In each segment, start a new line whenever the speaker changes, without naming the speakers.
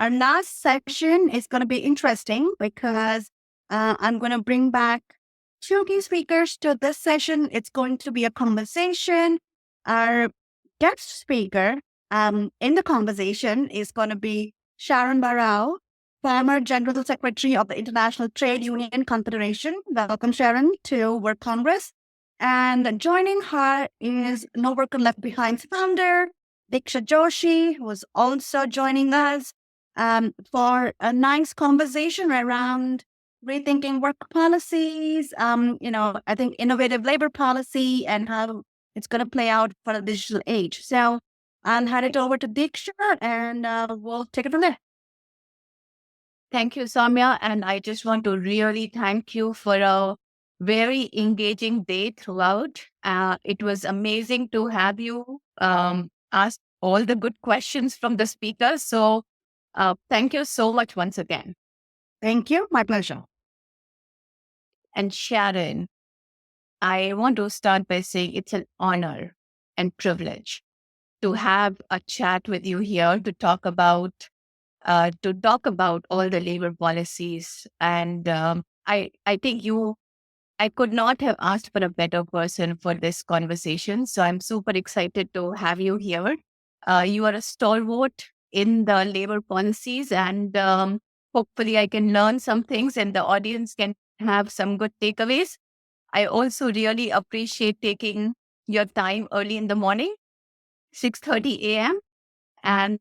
Our last section is going to be interesting because I'm going to bring back two key speakers to this session. It's going to be a conversation. Our guest speaker in the conversation is going to be Sharan Burrow, former General Secretary of the International Trade Union Confederation. Welcome, Sharan, to WorkCongress. And joining her is No Worker Left Behind's founder, Deeksha Joshi, who is also joining us for a nice conversation around rethinking work policies, I think innovative labor policy and how it's going to play out for the digital age. So I'll hand it over to Deeksha and we'll take it from there.
Thank you, Soumya. And I just want to really thank you for a very engaging day throughout. It was amazing to have you ask all the good questions from the speakers. So thank you so much once again.
Thank you. My pleasure.
And Sharan, I want to start by saying it's an honor and privilege to have a chat with you here to talk about all the labor policies. And I think I could not have asked for a better person for this conversation. So I'm super excited to have you here. You are a stalwart in the labor policies, and hopefully I can learn some things and the audience can have some good takeaways. I also really appreciate taking your time early in the morning, 6:30 a.m. And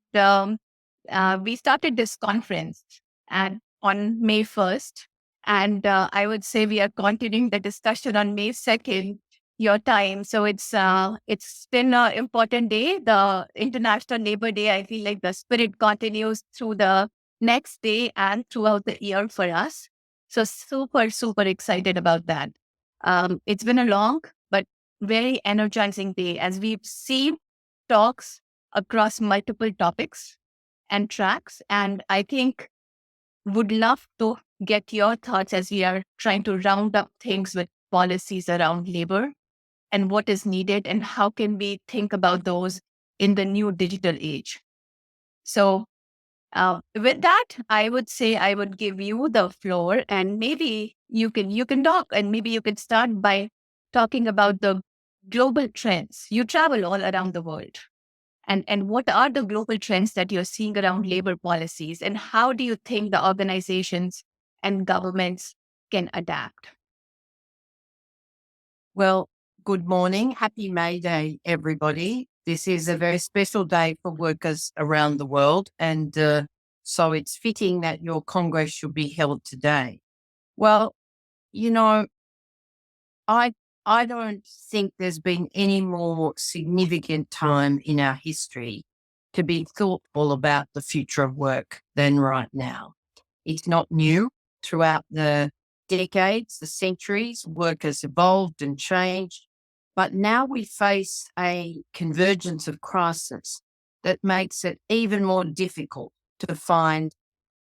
we started this conference on May 1st. And I would say we are continuing the discussion on May 2nd, your time. So it's been an important day, the International Labor Day. I feel like the spirit continues through the next day and throughout the year for us. So super, super excited about that. It's been a long but very energizing day as we've seen talks across multiple topics and tracks. And I think would love to get your thoughts as we are trying to round up things with policies around labor and what is needed and how can we think about those in the new digital age. So with that, I would say I would give you the floor and maybe you can talk and maybe you can start by talking about the global trends. You travel all around the world. And what are the global trends that you're seeing around labor policies? And how do you think the organizations and governments can adapt?
Well, good morning. Happy May Day, everybody. This is a very special day for workers around the world. And so it's fitting that your Congress should be held today. Well, I don't think there's been any more significant time in our history to be thoughtful about the future of work than right now. It's not new. Throughout the decades, the centuries, work has evolved and changed. But now we face a convergence of crisis that makes it even more difficult to find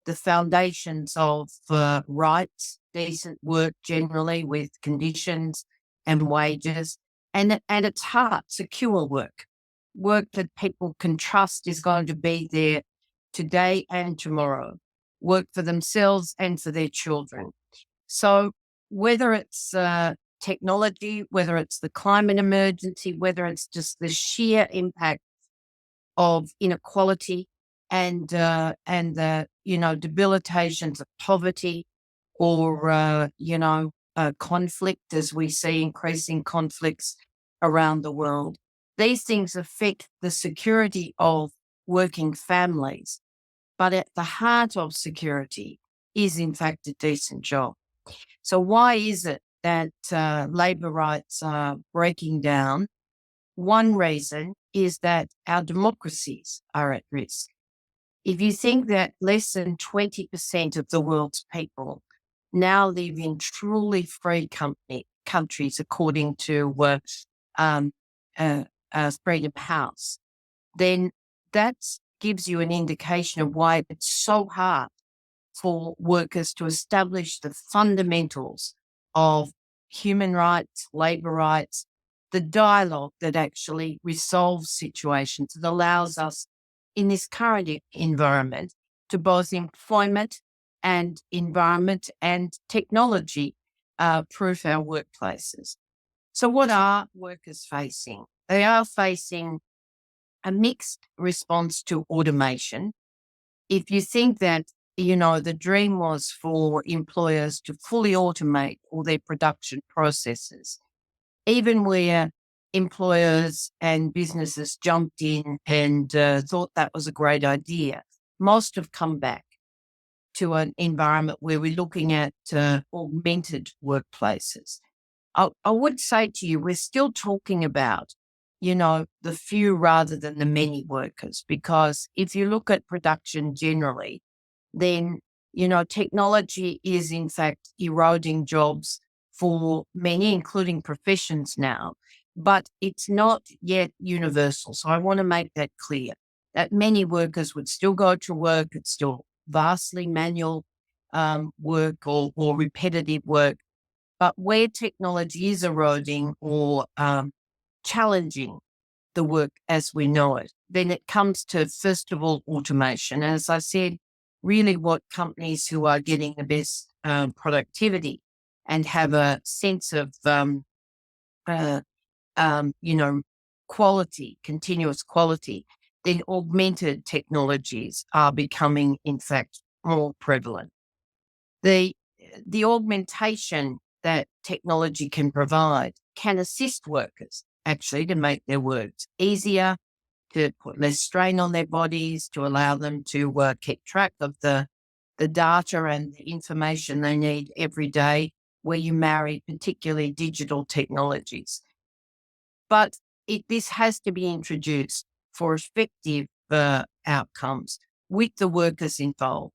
the foundations of rights, decent work generally with conditions and wages, and at its heart, secure work that people can trust is going to be there today and tomorrow, work for themselves and for their children. So whether it's technology, whether it's the climate emergency, whether it's just the sheer impact of inequality and the debilitations of poverty or conflict, as we see increasing conflicts around the world. These things affect the security of working families, but at the heart of security is in fact a decent job. So why is it that labour rights are breaking down? One reason is that our democracies are at risk. If you think that less than 20% of the world's people now live in truly free countries, according to Freedom House, then that gives you an indication of why it's so hard for workers to establish the fundamentals of human rights, labour rights, the dialogue that actually resolves situations, that allows us in this current environment to both employment and environment and technology proof our workplaces. So what are workers facing? They are facing a mixed response to automation. If you think that, the dream was for employers to fully automate all their production processes, even where employers and businesses jumped in and thought that was a great idea, most have come back to an environment where we're looking at augmented workplaces. I would say to you, we're still talking about, the few rather than the many workers, because if you look at production generally, then, technology is in fact eroding jobs for many, including professions now, but it's not yet universal. So I want to make that clear that many workers would still go to work. It's still vastly manual work or repetitive work. But where technology is eroding or challenging the work as we know it, then it comes to, first of all, automation. As I said, really what companies who are getting the best productivity and have a sense of, quality, continuous quality, then augmented technologies are becoming, in fact, more prevalent. The augmentation that technology can provide can assist workers actually to make their works easier, to put less strain on their bodies, to allow them to keep track of the data and the information they need every day, where you marry particularly digital technologies. But this has to be introduced for effective outcomes with the workers involved.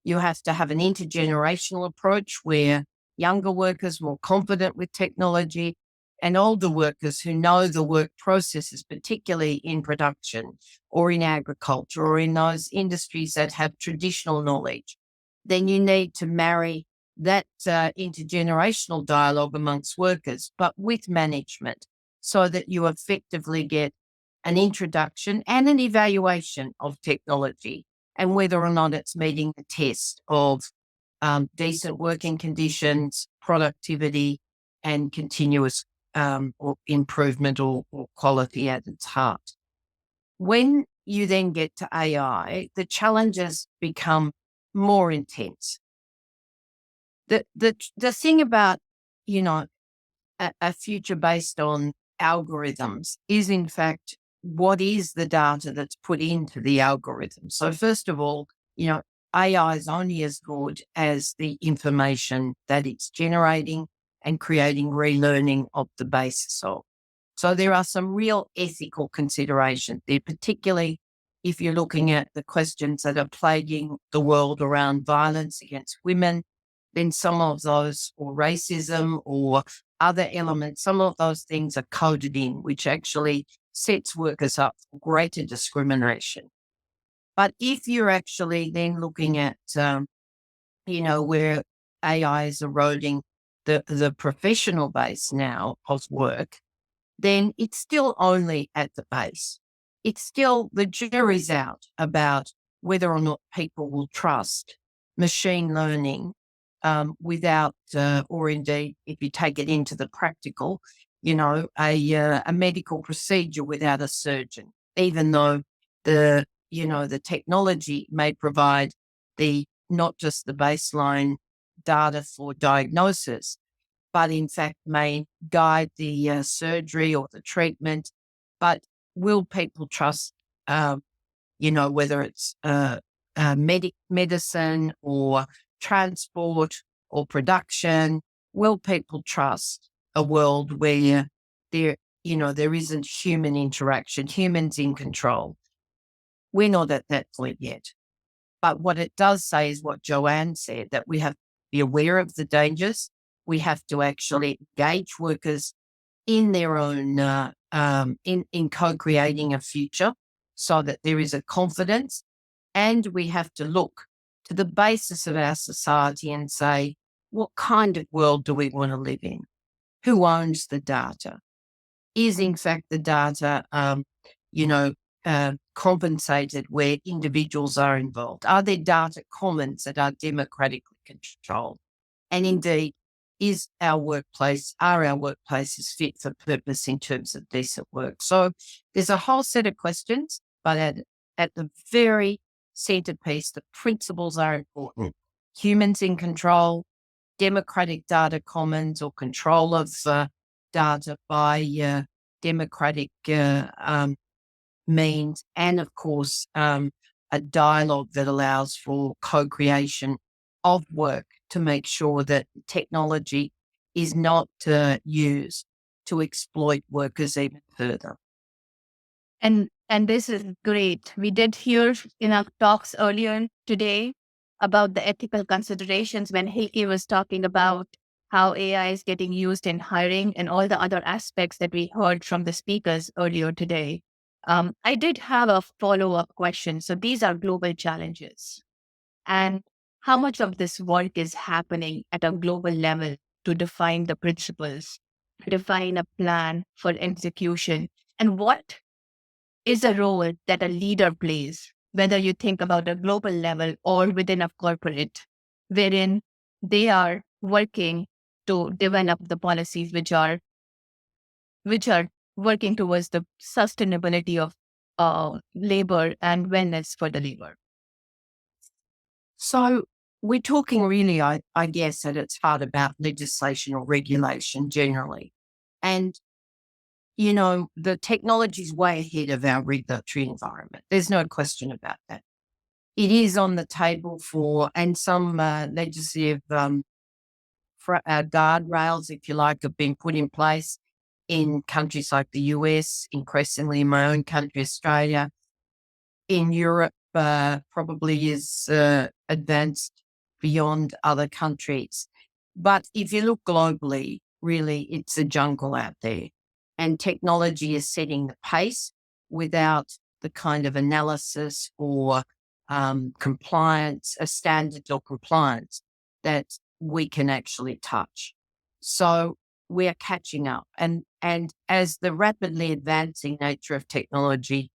You have to have an intergenerational approach where younger workers more confident with technology and older workers who know the work processes, particularly in production or in agriculture or in those industries that have traditional knowledge. Then you need to marry that intergenerational dialogue amongst workers, but with management, so that you effectively get an introduction and an evaluation of technology and whether or not it's meeting the test of decent working conditions, productivity, and continuous or improvement or quality at its heart. When you then get to AI, the challenges become more intense. The thing about, a future based on algorithms is, in fact, what is the data that's put into the algorithm. So first of all, AI is only as good as the information that it's generating and creating relearning of the basis of. So there are some real ethical considerations there, particularly if you're looking at the questions that are plaguing the world around violence against women, then some of those, or racism or other elements, some of those things are coded in, which actually sets workers up for greater discrimination. But if you're actually then looking at, where AI is eroding the professional base now of work, then it's still only at the base. It's still, the jury's out about whether or not people will trust machine learning without, or indeed, if you take it into the practical, a medical procedure without a surgeon, even though the technology may provide not just the baseline data for diagnosis, but in fact may guide the surgery or the treatment. But will people trust, whether it's medicine or transport or production? Will people trust a world where there isn't human interaction, humans in control? We're not at that point yet. But what it does say is what Joanne said, that we have to be aware of the dangers. We have to actually engage workers in their own, in co-creating a future so that there is a confidence. And we have to look to the basis of our society and say, what kind of world do we want to live in? Who owns the data? Is in fact the data, compensated where individuals are involved? Are there data commons that are democratically controlled? And indeed, are our workplaces fit for purpose in terms of decent work? So there's a whole set of questions, but at the very centerpiece, the principles are important. Humans in control, democratic data commons or control of data by democratic means, and of course, a dialogue that allows for co-creation of work to make sure that technology is not used to exploit workers even further.
And this is great. We did hear in our talks earlier today about the ethical considerations when Hilke was talking about how AI is getting used in hiring and all the other aspects that we heard from the speakers earlier today. I did have a follow-up question. So these are global challenges. And how much of this work is happening at a global level to define the principles, to define a plan for execution, and what is a role that a leader plays, whether you think about a global level or within a corporate, wherein they are working to develop the policies which are working towards the sustainability of labor and wellness for the labor.
So we're talking really, I guess, at its heart about legislation or regulation generally. And, you know, the technology is way ahead of our regulatory environment. There's no question about that. It is on the table and some legislative guardrails, if you like, have been put in place in countries like the US, increasingly in my own country, Australia. In Europe, probably is advanced beyond other countries. But if you look globally, really, it's a jungle out there. And technology is setting the pace without the kind of analysis or compliance, a standard or compliance that we can actually touch. So we are catching up. And as the rapidly advancing nature of technology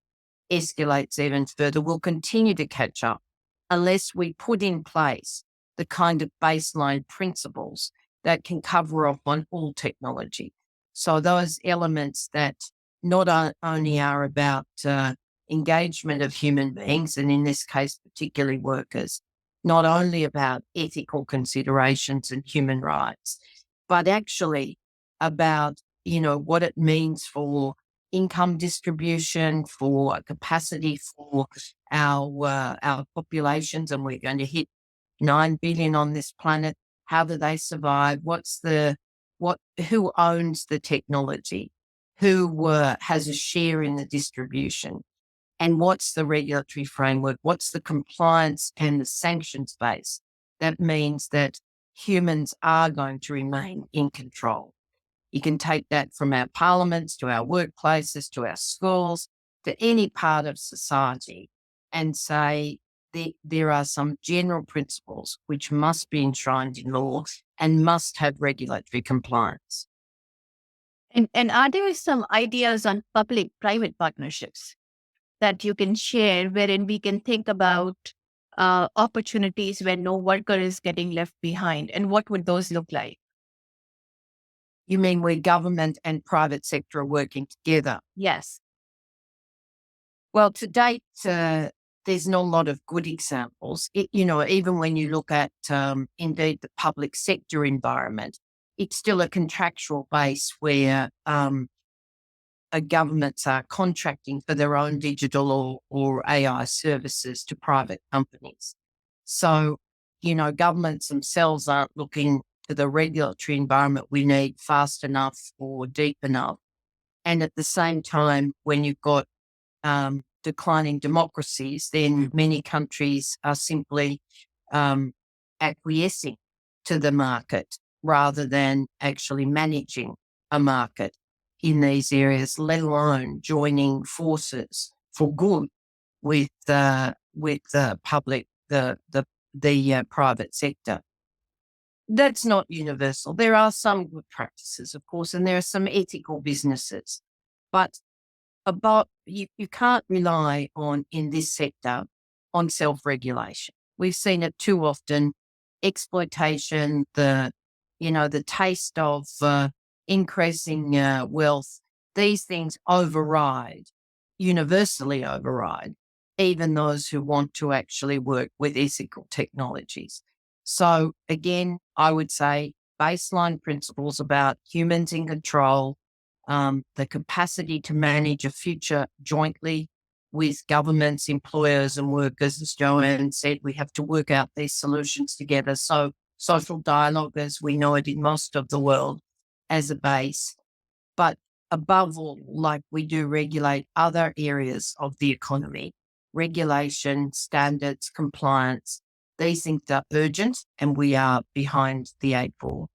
escalates even further, we'll continue to catch up unless we put in place the kind of baseline principles that can cover off on all technology. So those elements that not only are about engagement of human beings, and in this case, particularly workers, not only about ethical considerations and human rights, but actually about, you know, what it means for income distribution, for capacity for our populations, and we're going to hit 9 billion on this planet. How do they survive? Who owns the technology? Who has a share in the distribution? And what's the regulatory framework? What's the compliance and the sanctions base? That means that humans are going to remain in control. You can take that from our parliaments to our workplaces, to our schools, to any part of society and say there are some general principles which must be enshrined in law and must have regulatory compliance.
And are there some ideas on public-private partnerships that you can share wherein we can think about opportunities where no worker is getting left behind? And what would those look like?
You mean where government and private sector are working together?
Yes.
Well, to date, there's not a lot of good examples. Even when you look at, indeed, the public sector environment, it's still a contractual base where governments are contracting for their own digital or AI services to private companies. So, governments themselves aren't looking to the regulatory environment we need fast enough or deep enough. And at the same time, when you've got declining democracies, then many countries are simply acquiescing to the market rather than actually managing a market in these areas, let alone joining forces for good with the private sector. That's not universal. There are some good practices, of course, and there are some ethical businesses. But you can't rely on, in this sector, on self-regulation. We've seen it too often. Exploitation, the taste of increasing wealth, these things universally override, even those who want to actually work with ethical technologies. So again, I would say baseline principles about humans in control, the capacity to manage a future jointly with governments, employers, and workers. As Joanne said, we have to work out these solutions together. So social dialogue, as we know it in most of the world, as a base. But above all, like we do regulate other areas of the economy, regulation, standards, compliance, these things are urgent, and we are behind the eight ball.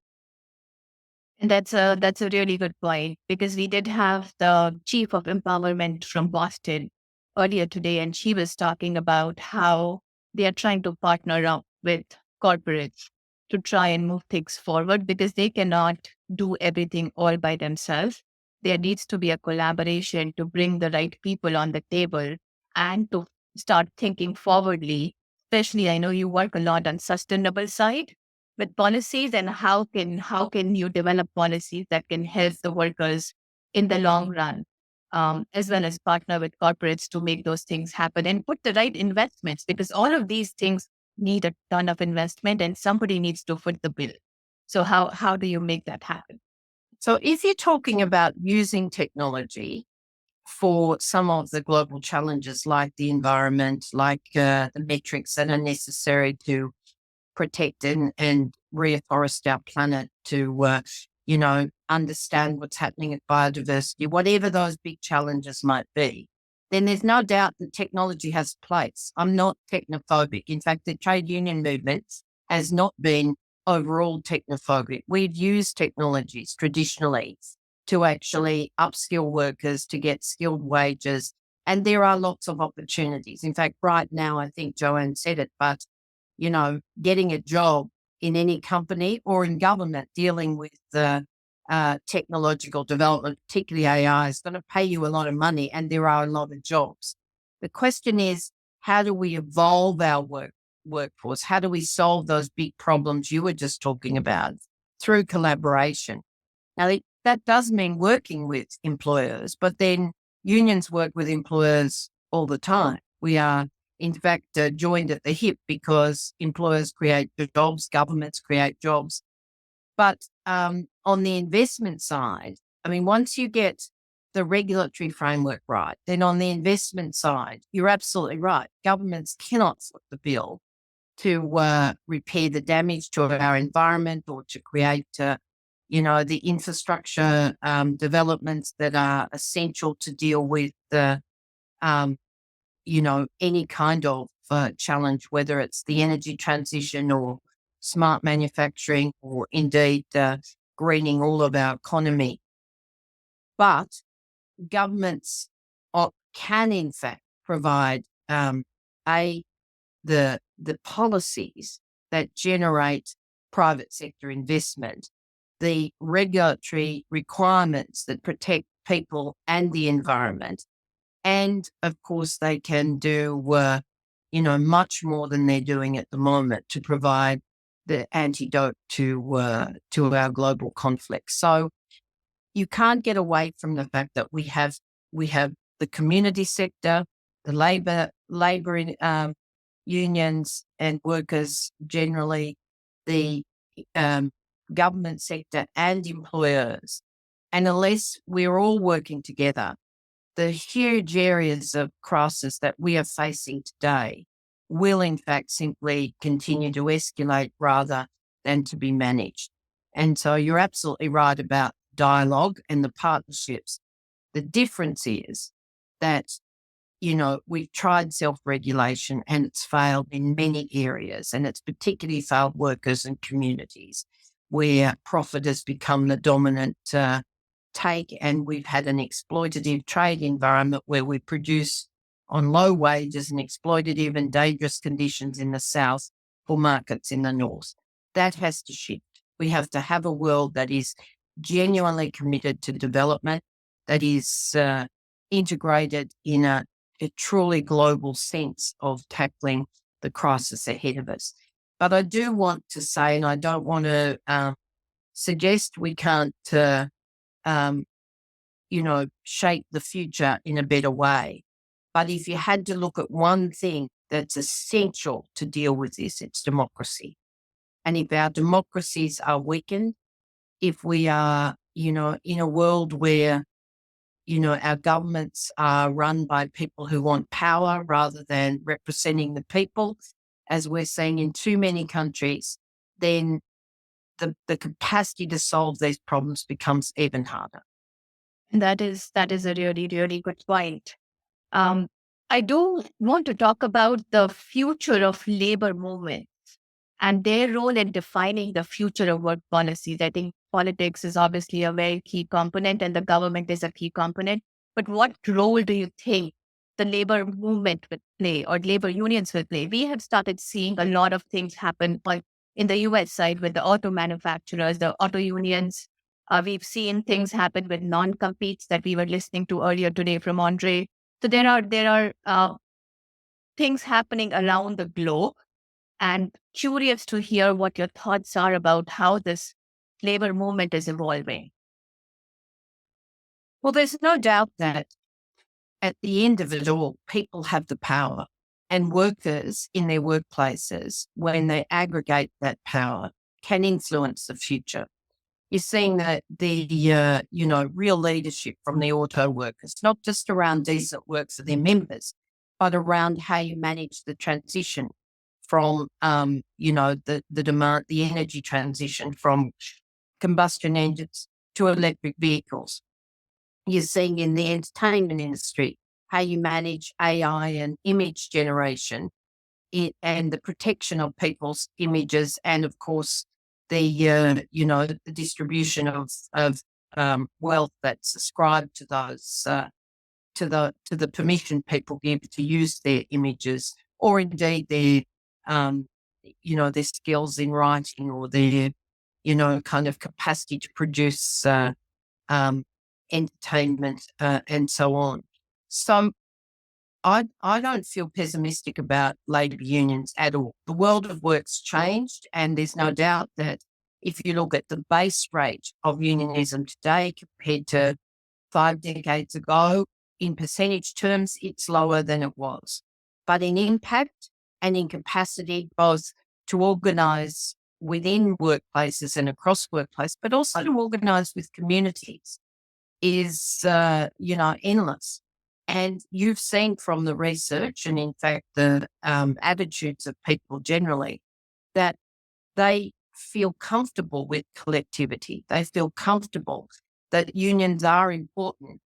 And that's a really good point, because we did have the chief of empowerment from Boston earlier today, and she was talking about how they are trying to partner up with corporates to try and move things forward, because they cannot do everything all by themselves. There needs to be a collaboration to bring the right people on the table and to start thinking forwardly. Especially, I know you work a lot on sustainable side with policies, and how can you develop policies that can help the workers in the long run, as well as partner with corporates to make those things happen and put the right investments, because all of these things need a ton of investment and somebody needs to foot the bill. So how do you make that happen?
So if you're talking about using technology for some of the global challenges like the environment, like the metrics that are necessary to protect and reforest our planet, to understand what's happening at biodiversity, whatever those big challenges might be, then there's no doubt that technology has a place. I'm not technophobic. In fact, the trade union movement has not been overall technophobic. We've used technologies traditionally to actually upskill workers, to get skilled wages, and there are lots of opportunities. In fact, right now, I think Joanne said it, but getting a job in any company or in government dealing with the technological development, particularly AI, is going to pay you a lot of money, and there are a lot of jobs. The question is, how do we evolve our workforce? How do we solve those big problems you were just talking about through collaboration? Now, that does mean working with employers, but then unions work with employers all the time. We are, in fact, joined at the hip, because employers create jobs, governments create jobs. But on the investment side, I mean, once you get the regulatory framework right, then on the investment side, you're absolutely right. Governments cannot foot the bill to repair the damage to our environment or to create, the infrastructure developments that are essential to deal with the any kind of challenge, whether it's the energy transition or smart manufacturing or indeed greening all of our economy. But governments can, in fact, provide the policies that generate private sector investment, the regulatory requirements that protect people and the environment. And of course, they can do, much more than they're doing at the moment to provide the antidote to our global conflict. So you can't get away from the fact that we have the community sector, the labor unions and workers generally, the government sector and employers. And unless we're all working together, the huge areas of crisis that we are facing today will in fact simply continue to escalate rather than to be managed. And so you're absolutely right about dialogue and the partnerships. The difference is that, we've tried self-regulation and it's failed in many areas, and it's particularly failed workers and communities where profit has become the dominant take, and we've had an exploitative trade environment where we produce on low wages and exploitative and dangerous conditions in the south for markets in the north. That has to shift. We have to have a world that is genuinely committed to development, that is integrated in a truly global sense of tackling the crisis ahead of us. But I do want to say, and I don't want to suggest we can't, shape the future in a better way. But if you had to look at one thing that's essential to deal with this, it's democracy. And if our democracies are weakened, if we are, in a world where, our governments are run by people who want power rather than representing the people, as we're seeing in too many countries, then the capacity to solve these problems becomes even harder.
That is a really, really good point. Um, I do want to talk about the future of labor movements and their role in defining the future of work policies. I think politics is obviously a very key component and the government is a key component. But what role do you think the labor movement will play or labor unions will play? We have started seeing a lot of things happen in the US side with the auto manufacturers, the auto unions. We've seen things happen with non-competes that we were listening to earlier today from Andre. So there are things happening around the globe, and curious to hear what your thoughts are about how this labor movement is evolving.
Well, there's no doubt that at the end of it all, people have the power, and workers in their workplaces, when they aggregate that power, can influence the future. You're seeing that the real leadership from the auto workers, not just around decent work for their members, but around how you manage the transition from the demand, the energy transition from combustion engines to electric vehicles. You're seeing in the entertainment industry how you manage AI and image generation and the protection of people's images, and of course the distribution of wealth that's ascribed to those to the permission people give to use their images, or indeed their skills in writing, or their kind of capacity to produce entertainment and so on. So I don't feel pessimistic about labour unions at all. The world of work's changed, and there's no doubt that if you look at the base rate of unionism today compared to 5 decades ago, in percentage terms, it's lower than it was. But in impact and in capacity, both to organise within workplaces and across workplace, but also to organise with communities, is endless. And you've seen from the research, and in fact the attitudes of people generally, that they feel comfortable with collectivity. They feel comfortable that unions are important.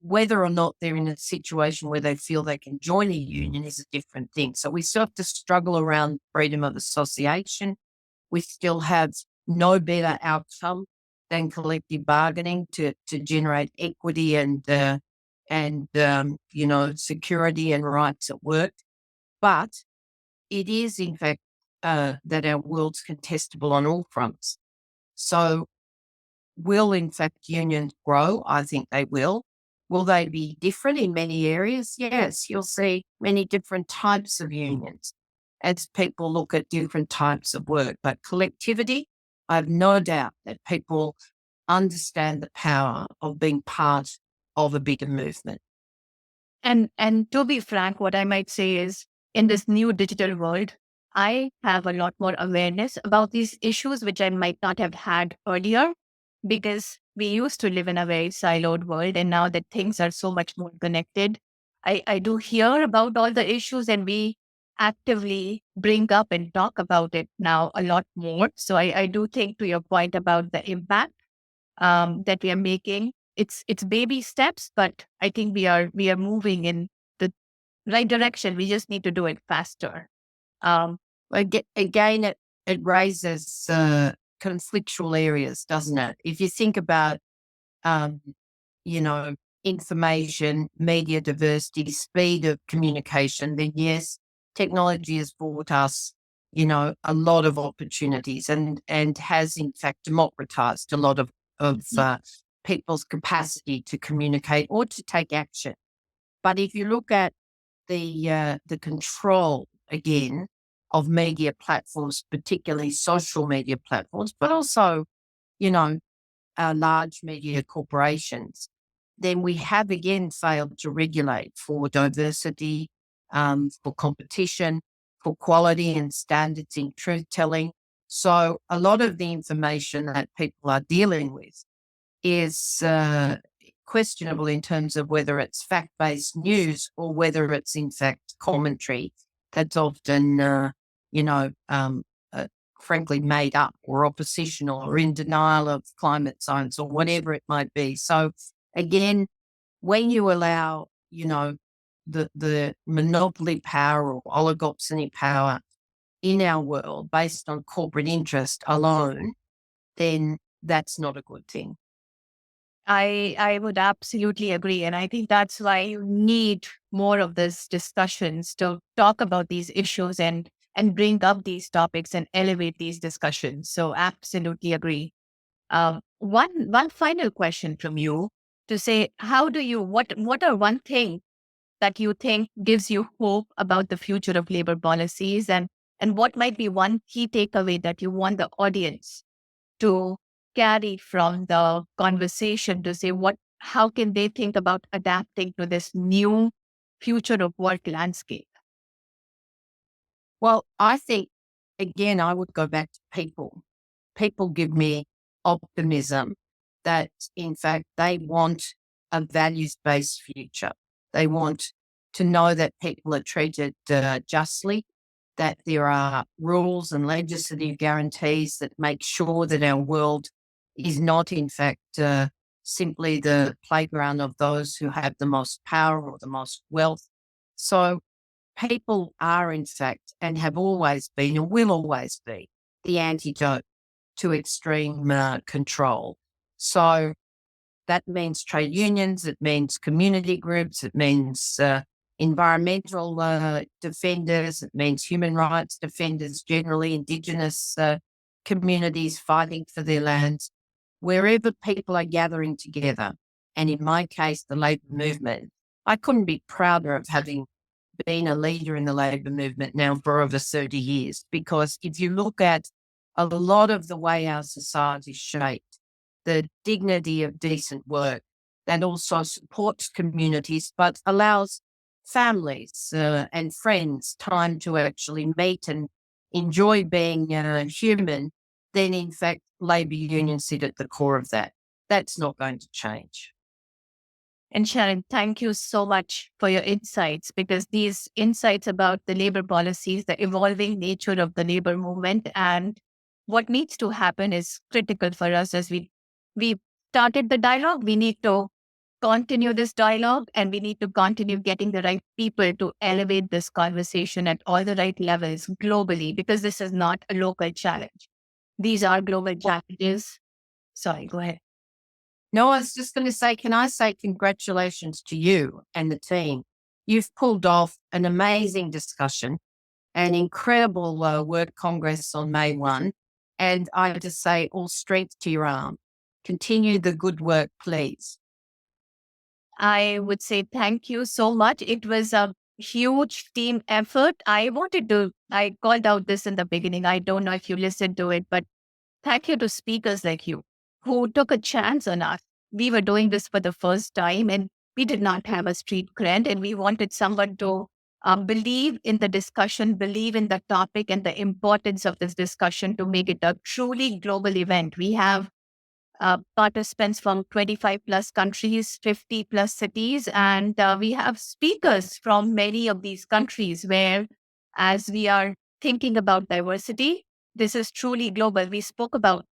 Whether or not they're in a situation where they feel they can join a union is a different thing. So we still have to struggle around freedom of association. We still have no better outcome than collective bargaining to generate equity and security and rights at work. But it is, in fact, that our world's contestable on all fronts. So will, in fact, unions grow? I think they will. Will they be different in many areas? Yes, you'll see many different types of unions as people look at different types of work. But collectivity, I have no doubt that people understand the power of being part of a bigger movement.
And to be frank, what I might say is, in this new digital world, I have a lot more awareness about these issues, which I might not have had earlier, because we used to live in a very siloed world. And now that things are so much more connected, I do hear about all the issues, and we actively bring up and talk about it now a lot more. So I do think, to your point about the impact that we are making, it's baby steps, but I think we are moving in the right direction. We just need to do it faster.
Again, it raises conflictual areas, doesn't it? If you think about, information, media diversity, speed of communication, then yes, technology has brought us, a lot of opportunities and has in fact democratized a lot of people's capacity to communicate or to take action. But if you look at the control again of media platforms, particularly social media platforms, but also, you know, large media corporations, then we have again failed to regulate for diversity, for competition, for quality and standards in truth telling. So a lot of the information that people are dealing with is questionable in terms of whether it's fact-based news or whether it's in fact commentary that's often, you know, frankly made up or oppositional or in denial of climate science or whatever it might be. So again, when you allow, you know, the monopoly power or oligopoly power in our world based on corporate interest alone, then that's not a good thing.
I would absolutely agree. And I think that's why you need more of these discussions to talk about these issues and bring up these topics and elevate these discussions. So absolutely agree. One final question from you to say, how do you, what are one thing that you think gives you hope about the future of labor policies, and what might be one key takeaway that you want the audience to carry from the conversation to say how can they think about adapting to this new future of work landscape?
Well, I think, again, I would go back to people. People give me optimism that, in fact, they want a values-based future. They want to know that people are treated justly, that there are rules and legislative guarantees that make sure that our world is not, in fact, simply the playground of those who have the most power or the most wealth. So people are, in fact, and have always been and will always be the antidote to extreme control. So that means trade unions, it means community groups, it means environmental defenders, it means human rights defenders, generally Indigenous communities fighting for their lands. Wherever people are gathering together, and in my case, the labour movement, I couldn't be prouder of having been a leader in the labour movement now for over 30 years, because if you look at a lot of the way our society is shaped, the dignity of decent work that also supports communities but allows families and friends time to actually meet and enjoy being human, then in fact labour unions sit at the core of that. That's not going to change.
And Sharan, thank you so much for your insights, because these insights about the labor policies, the evolving nature of the labor movement, and what needs to happen is critical for us as we started the dialogue. We need to continue this dialogue, and we need to continue getting the right people to elevate this conversation at all the right levels globally, because this is not a local challenge. These are global challenges. Sorry, go ahead.
No, I was just going to say, can I say congratulations to you and the team? You've pulled off an amazing discussion, an incredible Work Congress on May 1. And I just say all strength to your arm. Continue the good work, please.
I would say thank you so much. It was a huge team effort. I called out this in the beginning. I don't know if you listened to it, but thank you to speakers like you who took a chance on us. We were doing this for the first time and we did not have a street cred, and we wanted someone to believe in the discussion, believe in the topic and the importance of this discussion to make it a truly global event. We have participants from 25 plus countries, 50 plus cities, and we have speakers from many of these countries where, as we are thinking about diversity, this is truly global. We spoke about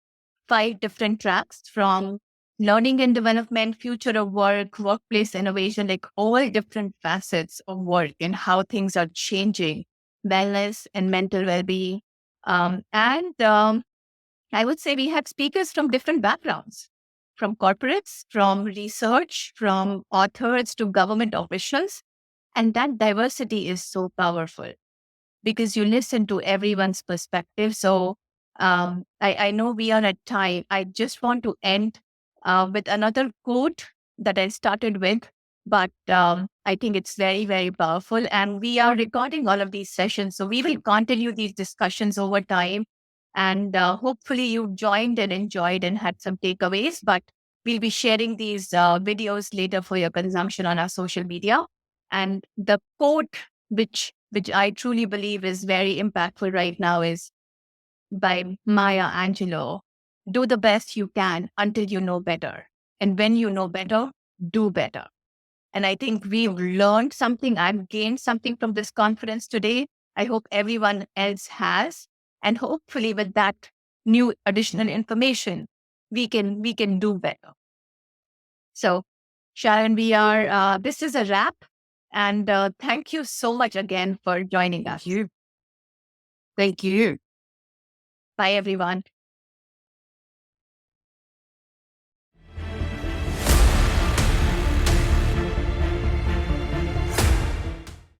5 different tracks, from learning and development, future of work, workplace innovation, like all different facets of work and how things are changing, wellness and mental well-being. And I would say we had speakers from different backgrounds, from corporates, from research, from authors to government officials. And that diversity is so powerful because you listen to everyone's perspective. So I know we are at time. I just want to end with another quote that I started with, but I think it's very, very powerful. And we are recording all of these sessions. So we will continue these discussions over time. And hopefully you've joined and enjoyed and had some takeaways. But we'll be sharing these videos later for your consumption on our social media. And the quote, which I truly believe is very impactful right now, is by Maya Angelou. Do the best you can until you know better. And when you know better, do better. And I think we've learned something. I've gained something from this conference today. I hope everyone else has. And hopefully with that new additional information, we can do better. So Sharan, this is a wrap. And thank you so much again for joining us.
Thank you.
Bye, everyone.